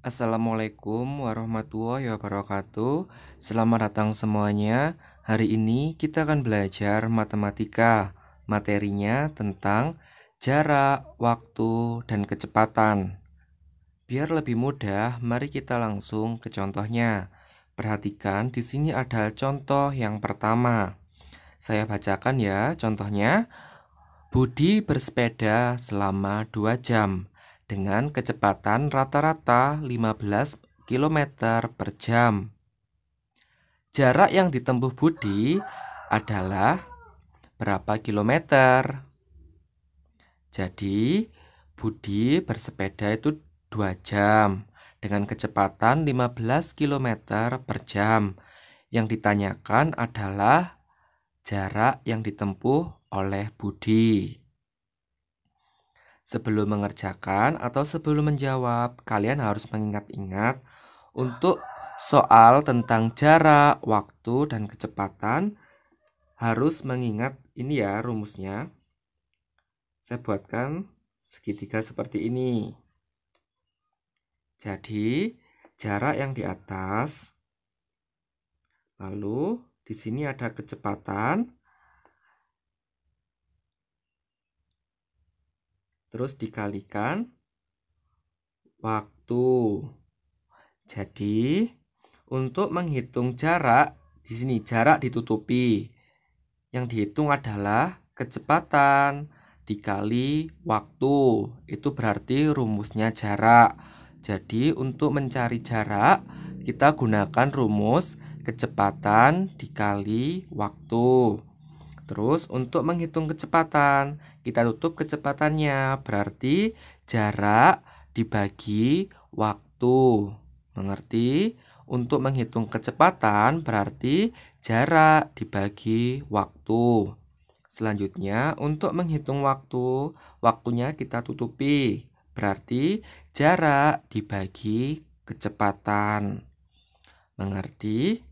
Assalamualaikum warahmatullahi wabarakatuh. Selamat datang semuanya. Hari ini kita akan belajar matematika. Materinya tentang jarak, waktu, dan kecepatan. Biar lebih mudah, mari kita langsung ke contohnya. Perhatikan di sini ada contoh yang pertama. Saya bacakan ya contohnya. Budi bersepeda selama 2 jam dengan kecepatan rata-rata 15 km per jam. Jarak yang ditempuh Budi adalah berapa kilometer? Jadi, Budi bersepeda itu 2 jam dengan kecepatan 15 km per jam. Yang ditanyakan adalah jarak yang ditempuh oleh Budi. Sebelum mengerjakan atau sebelum menjawab, kalian harus mengingat-ingat untuk soal tentang jarak, waktu, dan kecepatan. Harus mengingat ini ya rumusnya. Saya buatkan segitiga seperti ini. Jadi, jarak yang di atas, lalu di sini ada kecepatan, terus dikalikan waktu. Jadi, untuk menghitung jarak, di sini jarak ditutupi. Yang dihitung adalah kecepatan dikali waktu. Itu berarti rumusnya jarak. Jadi, untuk mencari jarak, kita gunakan rumus kecepatan dikali waktu. Terus, untuk menghitung kecepatan, kita tutup kecepatannya. Berarti jarak dibagi waktu. Mengerti? Untuk menghitung kecepatan berarti jarak dibagi waktu. Selanjutnya, untuk menghitung waktu, waktunya kita tutupi. Berarti jarak dibagi kecepatan. Mengerti?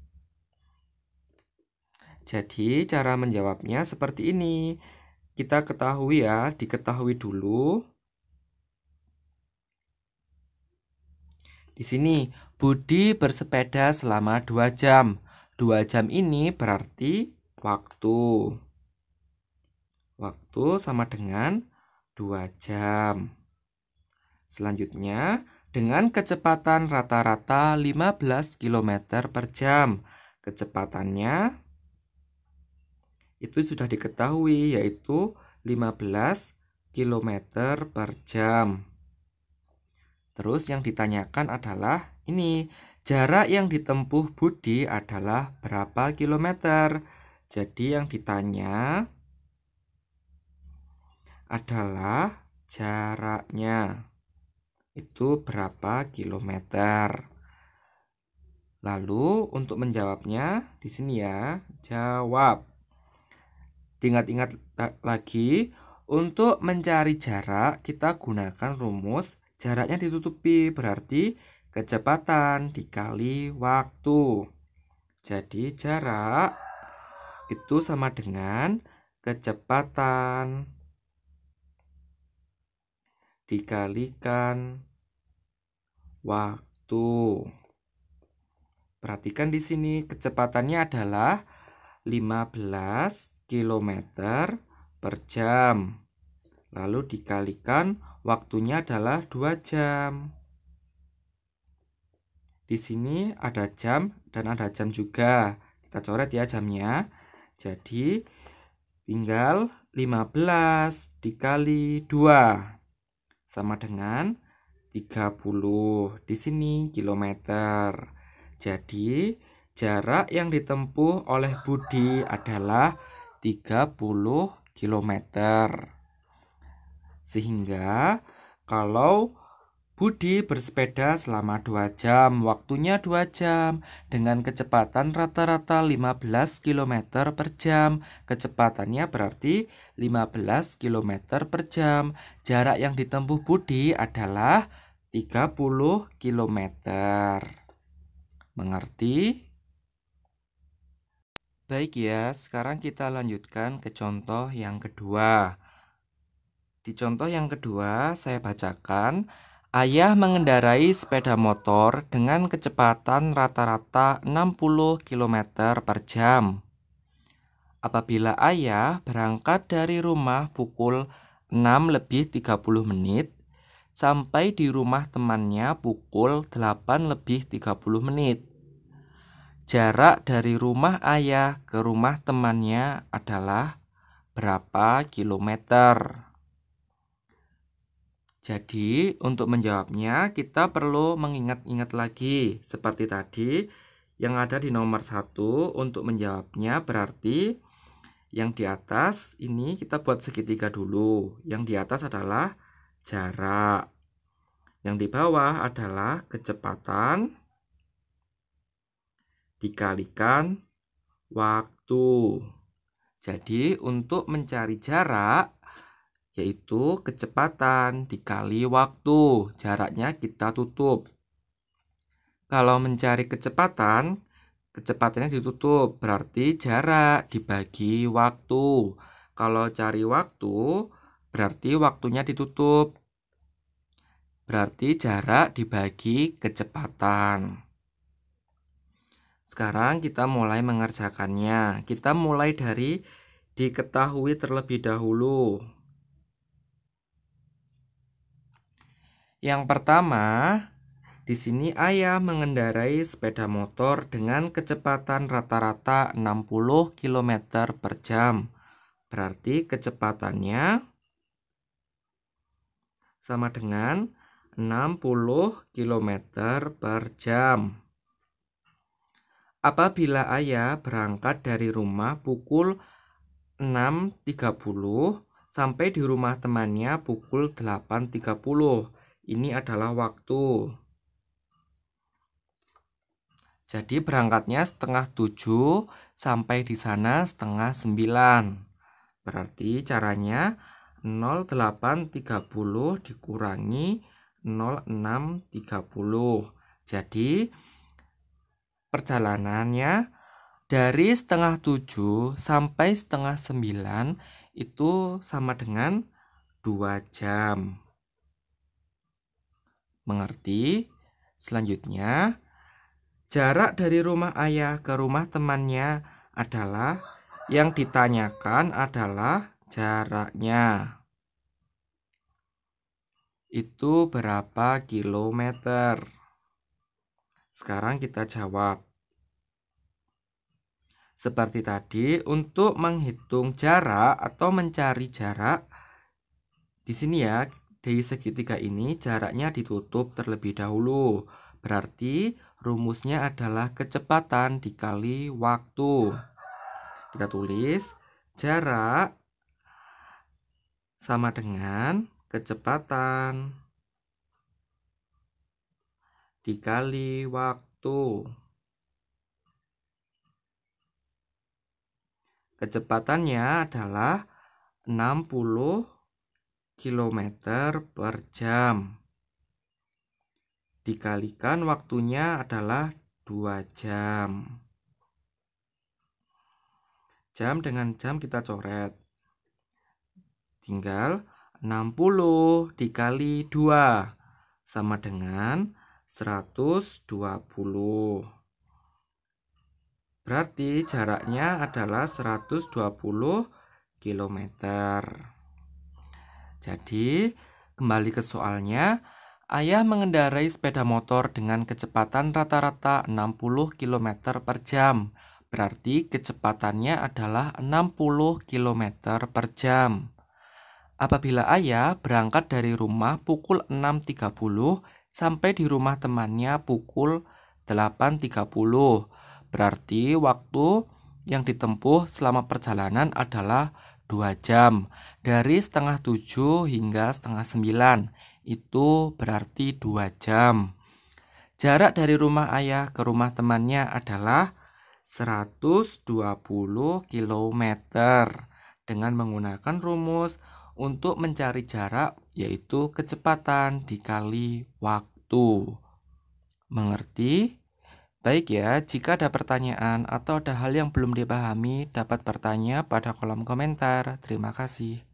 Jadi, cara menjawabnya seperti ini. Kita ketahui ya, diketahui dulu. Di sini, Budi bersepeda selama 2 jam. 2 jam ini berarti waktu. Waktu sama dengan 2 jam. Selanjutnya, dengan kecepatan rata-rata 15 km per jam. Kecepatannya itu sudah diketahui, yaitu 15 km per jam. Terus yang ditanyakan adalah ini, jarak yang ditempuh Budi adalah berapa kilometer? Jadi yang ditanya adalah jaraknya. Itu berapa kilometer? Lalu untuk menjawabnya di sini ya, jawab. Diingat-ingat lagi, untuk mencari jarak kita gunakan rumus jaraknya ditutupi, berarti kecepatan dikali waktu. Jadi jarak itu sama dengan kecepatan dikalikan waktu. Perhatikan di sini kecepatannya adalah 15 km per jam. Lalu dikalikan waktunya adalah 2 jam. Di sini ada jam dan ada jam juga. Kita coret ya jamnya. Jadi tinggal 15 dikali 2 sama dengan 30. Di sini kilometer. Jadi jarak yang ditempuh oleh Budi adalah 30 km. Sehingga kalau Budi bersepeda selama 2 jam, waktunya 2 jam, dengan kecepatan rata-rata 15 km per jam. Kecepatannya berarti 15 km per jam. Jarak yang ditempuh Budi adalah 30 km. Mengerti? Baik ya, sekarang kita lanjutkan ke contoh yang kedua. Di contoh yang kedua, saya bacakan. Ayah mengendarai sepeda motor dengan kecepatan rata-rata 60 km per jam. Apabila ayah berangkat dari rumah pukul 6 lebih 30 menit, sampai di rumah temannya pukul 8 lebih 30 menit. Jarak dari rumah ayah ke rumah temannya adalah berapa kilometer? Jadi, untuk menjawabnya kita perlu mengingat-ingat lagi. Seperti tadi, yang ada di nomor 1 untuk menjawabnya berarti yang di atas ini kita buat segitiga dulu. Yang di atas adalah jarak. Yang di bawah adalah kecepatan dikalikan waktu. Jadi untuk mencari jarak yaitu kecepatan dikali waktu. Jaraknya kita tutup. Kalau mencari kecepatan, kecepatannya ditutup. Berarti jarak dibagi waktu. Kalau cari waktu, berarti waktunya ditutup. Berarti jarak dibagi kecepatan. Sekarang kita mulai mengerjakannya. Kita mulai dari diketahui terlebih dahulu. Yang pertama, di sini ayah mengendarai sepeda motor dengan kecepatan rata-rata 60 km per jam. Berarti kecepatannya sama dengan 60 km per jam. Apabila ayah berangkat dari rumah pukul 6.30 sampai di rumah temannya pukul 8.30. Ini adalah waktu. Jadi berangkatnya setengah 7 sampai di sana setengah 9. Berarti caranya 08.30 dikurangi 06.30. Jadi perjalanannya dari setengah 7 sampai setengah 9 itu sama dengan 2 jam. Mengerti? Selanjutnya, jarak dari rumah ayah ke rumah temannya adalah yang ditanyakan adalah jaraknya. Itu berapa kilometer? Sekarang kita jawab. Seperti tadi, untuk menghitung jarak atau mencari jarak, di sini ya, di segitiga ini jaraknya ditutup terlebih dahulu. Berarti rumusnya adalah kecepatan dikali waktu. Kita tulis jarak sama dengan kecepatan dikali waktu. Kecepatannya adalah 60 km per jam. Dikalikan waktunya adalah 2 jam. Jam dengan jam kita coret. Tinggal 60 dikali 2 sama dengan 120. Berarti jaraknya adalah 120 km. Jadi, kembali ke soalnya, ayah mengendarai sepeda motor dengan kecepatan rata-rata 60 km per jam. Berarti kecepatannya adalah 60 km per jam. Apabila ayah berangkat dari rumah pukul 6.30 sampai di rumah temannya pukul 8.30. Berarti waktu yang ditempuh selama perjalanan adalah 2 jam. Dari setengah 7 hingga setengah 9. Itu berarti 2 jam. Jarak dari rumah ayah ke rumah temannya adalah 120 km. Dengan menggunakan rumus untuk mencari jarak yaitu kecepatan dikali waktu. Mengerti? Baik ya, jika ada pertanyaan atau ada hal yang belum dipahami, dapat bertanya pada kolom komentar. Terima kasih.